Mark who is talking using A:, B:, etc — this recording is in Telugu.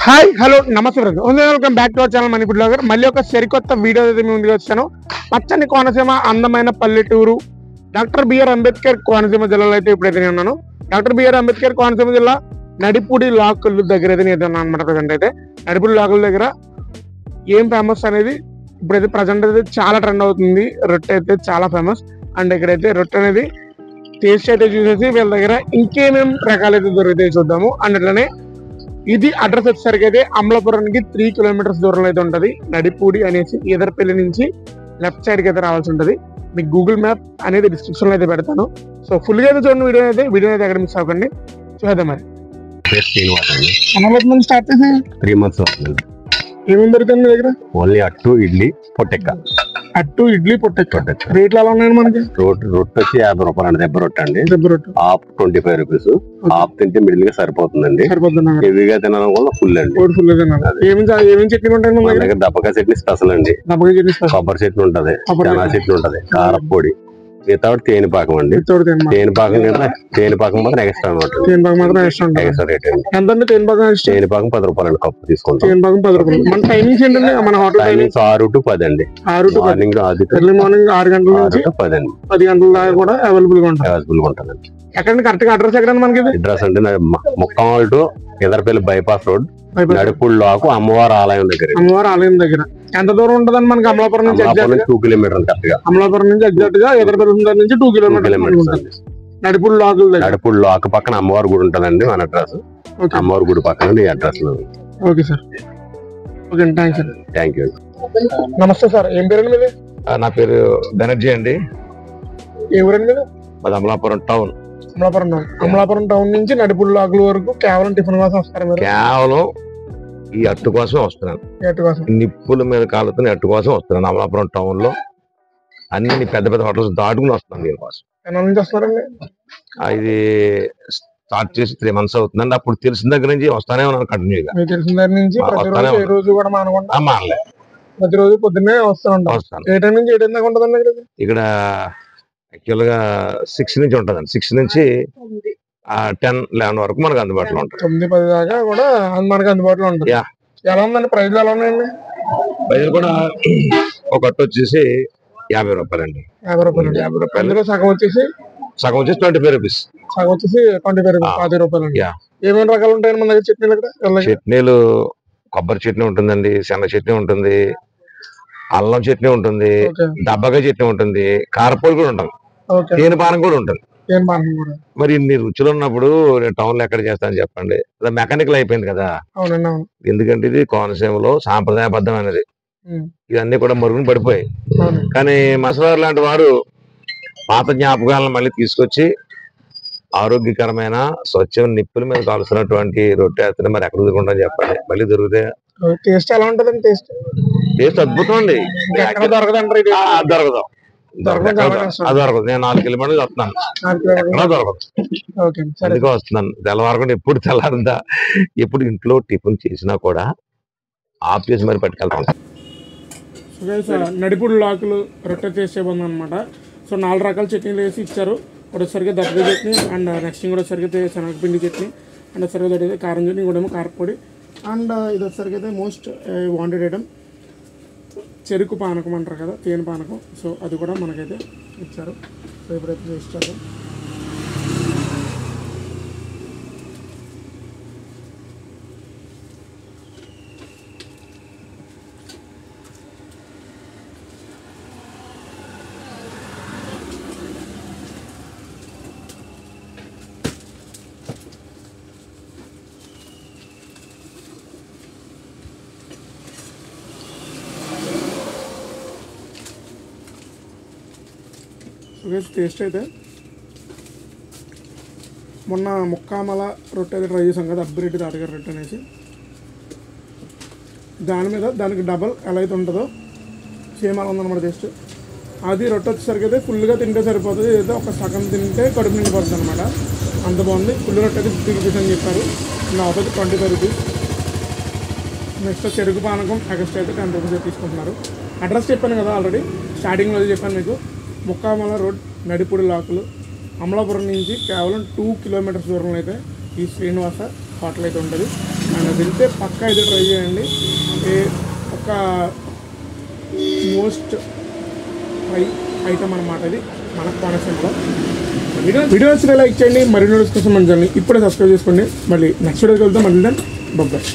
A: హాయ్ హలో నమస్తే friends, welcome back to our channel money food blogger. మళ్ళీ ఒక సరికొత్త వీడియో అయితే మీ ముందుకు వచ్చాను. పచ్చని కోనసీమ, అందమైన పల్లెటూరు, డాక్టర్ బిఆర్ అంబేద్కర్ కోనసీమ జిల్లాలో అయితే ఇప్పుడైతే నేను ఉన్నాను. డాక్టర్ బిఆర్ అంబేద్కర్ కోనసీమ జిల్లా నడిపూడి లాకుల దగ్గర అయితే నేను ఉన్నాను అనమాట. ప్రజెంట్ అయితే నడిపూడి లాకుల దగ్గర ఏం ఫేమస్ అనేది ఇప్పుడైతే ప్రజెంట్ అయితే చాలా ట్రెండ్ అవుతుంది. రొట్టె అయితే చాలా ఫేమస్. అండ్ ఇక్కడైతే రొట్టె అనేది టేస్ట్ అయితే చూసేసి వీళ్ళ దగ్గర ఇంకేమేం రకాలైతే దొరుకుతాయి చూద్దాము. అండ్ అట్లనే ఇది అడ్రస్ వచ్చేసరికి అయితే అమలాపురానికి 3 కిలోమీటర్స్ దూరంలో అయితే ఉంటది. నడిపూడి అనేసి ఈదర్పల్లి నుంచి లెఫ్ట్ సైడ్ కి అయితే రావాల్సి ఉంటది. మీకు గూగుల్ మ్యాప్ అనేది డిస్క్రిప్షన్ లో అయితే పెడతాను. సో ఫుల్ గా అయితే చూడండి వీడియో అయితే ఎక్కడ మిస్ అవ్వకండి. చూద్దాం మరి. అమలాపురం స్టార్ట్ చేసి
B: 3 months అవుతుంది.
A: ఏమేమి దొరుకుతుంది మీ దగ్గర?
B: ఓన్లీ అట్టు, ఇడ్లీ, పొట్టెక్క.
A: అట్టు, ఇడ్లీ, పొట్టెక్క. రేట్లు ఎలా ఉన్నాయి మనకి?
B: రొట్టె వచ్చి 50 రూపాయలు అండి. దెబ్బ రొట్టె అండి. Half 25 rupees. హాఫ్ తింటే మిడిల్ గా సరిపోతుందండి. హెవీగా తినడం వల్ల ఫుల్ అండి.
A: ఏమేమి చట్నీ ఉంటాయి మన దగ్గర?
B: దప్పకాయ చట్నీ స్పెషల్ అండి. కొబ్బరి చట్నీ ఉంటది, చనా చట్నీ ఉంటది, కారపొడి, వితౌట్ తేనెపాకం అండి. తేనెపాకం మాత్రం ఎక్స్ట్రా అనమాట. ఎక్స్ట్రా రేట్ అండి. తేనెపాకం 10 రూపాయలు అండి. కప్పు తీసుకుంటాం. టైమింగ్స్ 6 to 10 అండి. మార్నింగ్
A: మార్నింగ్ 6 గంటల నుంచి 10 గంటల దాకా కూడా అవైలబుల్ గా
B: ఉంటుందండి.
A: ఎక్కడ కరెక్ట్ గా అడ్రస్ ఎక్కడ మనకి?
B: అడ్రస్ అంటే ముక్కామల్ టు ఎదర్పల్లి బైపాస్ రోడ్, నడిపుళ్ళకు అమ్మవారి ఆలయం దగ్గర.
A: ఎంత దూరం ఉంటదండి మనకి అమలాపురం నుంచి?
B: 2 కిలోమీటర్లు కరెక్ట్ గా.
A: అమలాపురం నుంచి ఎగ్జాక్ట్ గా ఎదర్పల్లి నుంచి 2 కిలోమీటర్స్.
B: నడిపుడు లాక్ పక్కన అమ్మవారి గుడి ఉంటదండి. మన అడ్రస్ అమ్మవారి గుడి పక్కన address.
A: Okay sir, okay,
B: thank you.
A: నమస్తే సార్, ఏం పేరండి మీది?
B: నా పేరు బెనర్జీ అండి.
A: ఏ ఊరండి మీది?
B: మాది అమలాపురం టౌన్.
A: అమలాపురం టౌన్ నుంచి నడిపుడు లాగుల వరకు కేవలం టిఫిన్ కోసం వస్తారు మీరు?
B: కేవలం ఈ అట్టు కోసం వస్తున్నాను. నిప్పుల మీద కాలుతున్న అట్టు కోసం వస్తున్నాను. అమలాపురం టౌన్ లో అన్ని పెద్ద పెద్ద హోటల్స్ దాటుకుని వస్తున్నాను దీనికోసం.
A: ఎన్నో నుంచి వస్తున్నారండి?
B: ఇది స్టార్ట్ చేసి 3 months అవుతుందండి. అప్పుడు తెలిసిన దగ్గర నుంచి వస్తానే ఉన్నాను కంటిన్యూగా.
A: తెలిసిన దగ్గర నుంచి
B: మానలే.
A: ప్రతిరోజు పొద్దున్నే వస్తాను. ఏ టైం నుంచి ఏ టైం దాకా ఉంటుందండి
B: ఇక్కడ? యాక్చువల్ గా 6 నుంచి ఉంటుందండి. 6 నుంచి 10-11 వరకు మనకు అందుబాటులో ఉంటుంది.
A: 9-10 దాకా కూడా మనకు అందుబాటులో ఉంటుంది. ఎలా ఉందండి ప్రైస్? ఎలా ఉన్నాయండి
B: ప్రైజులు కూడా? ఒక అట్టు వచ్చేసి 50 రూపాయలు అండి. 50 రూపాయలు.
A: సగం వచ్చేసి
B: 25 రూపీస్.
A: సగం వచ్చేసి 25 రూపాయలు, 10 రూపాయలు. ఏమేమి రకాలు ఉంటాయండి మన దగ్గర చట్నీలు? ఇక్కడ
B: చట్నీలు కొబ్బరి చట్నీ ఉంటుందండి, శనగ చట్నీ ఉంటుంది, అల్లం చట్నీ ఉంటుంది, దబ్బకాయ చట్నీ ఉంటుంది, కారపొడి కూడా ఉంటుంది, తేనెపానం కూడా ఉంటుంది. మరి ఇన్ని రుచులు ఉన్నప్పుడు నేను టౌన్ లో ఎక్కడ చేస్తాను చెప్పండి? మెకానికల్ అయిపోయింది కదా. ఎందుకంటే ఇది కోనసీమలో సాంప్రదాయబద్ధమైనది. ఇవన్నీ కూడా మరుగున పడిపోయాయి. కానీ మసలారు లాంటి వారు పాత జ్ఞాపకాలను మళ్ళీ తీసుకొచ్చి ఆరోగ్యకరమైన స్వచ్ఛమైన నిప్పుల మీద కాలుస్తున్నటువంటి రొట్టె వేస్తే మరి ఎక్కడ దొరుకుంటా చెప్పండి? మళ్ళీ దొరికితే
A: టేస్ట్ ఎలా ఉంటదండి? టేస్ట్
B: అద్భుతం అండి. దొరకదు. నేను 4 కిలోమీటర్లు వస్తున్నాను, ఎక్కడా దొరకదు. అందుకే వస్తున్నాను. తెల్లవారకుండా ఎప్పుడు తెల్లారిందా, ఎప్పుడు ఇంట్లో టిఫిన్ చేసినా కూడా ఆఫ్ చేసి మరి పట్టుకెళ్తాను.
A: నడిపుడు లాకులు రొట్టె చేసే బంద్ అనమాట. సో 4 రకాల చట్నీలు వేసి ఇచ్చారు. ఒకటేసరిగా దప్పకాయ చట్నీ, అండ్ నెక్స్ట్ కూడా వచ్చేసరికి శనగపిండి చట్నీ, అండ్ వచ్చేసరికి కారం చట్నీ, కూడా కారపొడి, అండ్ ఇది వచ్చేసరికి అయితే మోస్ట్ వాంటెడ్ ఐటమ్ చెరుకు పానకం అంటారు కదా, తేనె పానకం. సో అది కూడా మనకైతే ఇచ్చారు. సో ఇప్పుడైతే ఇచ్చారు. టేస్ట్ అయితే మొన్న ముక్కామల రొట్టె అయితే ట్రై చేసాం కదా, అబ్బిరెడ్డి తాతగారి రొట్టె అనేసి. దాని మీద దానికి డబల్ ఎలా అయితే ఉంటుందో సేమ్ అలా ఉందన్నమాట టేస్ట్. అది రొట్టె వచ్చేసరికి అయితే ఫుల్గా తింటే సరిపోతుంది. ఏదో ఒక సగం తింటే కడుపు నిండిపోతుంది అనమాట. అంత బాగుంది. ఫుల్ రొట్టె అయితే 50 రూపీస్ అని చెప్పారు. లోపల 25 రూపీస్. నెక్స్ట్ చెరుకు పానకం ఎక్స్ట్రా అయితే 10 రూపీస్ తీసుకుంటున్నారు. అడ్రస్ చెప్పాను కదా ఆల్రెడీ, స్టార్టింగ్లో చెప్పాను మీకు. ముక్కామల రోడ్, నడిపూడి లాకులు, అమలాపురం నుంచి కేవలం 2 కిలోమీటర్స్ దూరంలో అయితే ఈ శ్రీనివాస హోటల్ అయితే ఉంటుంది. అండ్ వెళ్తే పక్కా ఇది ట్రై చేయండి. ఒక మోస్ట్ ఫ్రై ఐటమ్ అనమాట ఇది మన కోనసీమలో. వీడియోస్ లైక్ చేయండి, మరిన్ని వీడియోస్ కోసం మన ఛానల్ని ఇప్పుడే సబ్స్క్రైబ్ చేసుకోండి. మళ్ళీ నెక్స్ట్ వీడియోకి వెళ్తాం. మళ్ళీ బొబ్బాయి.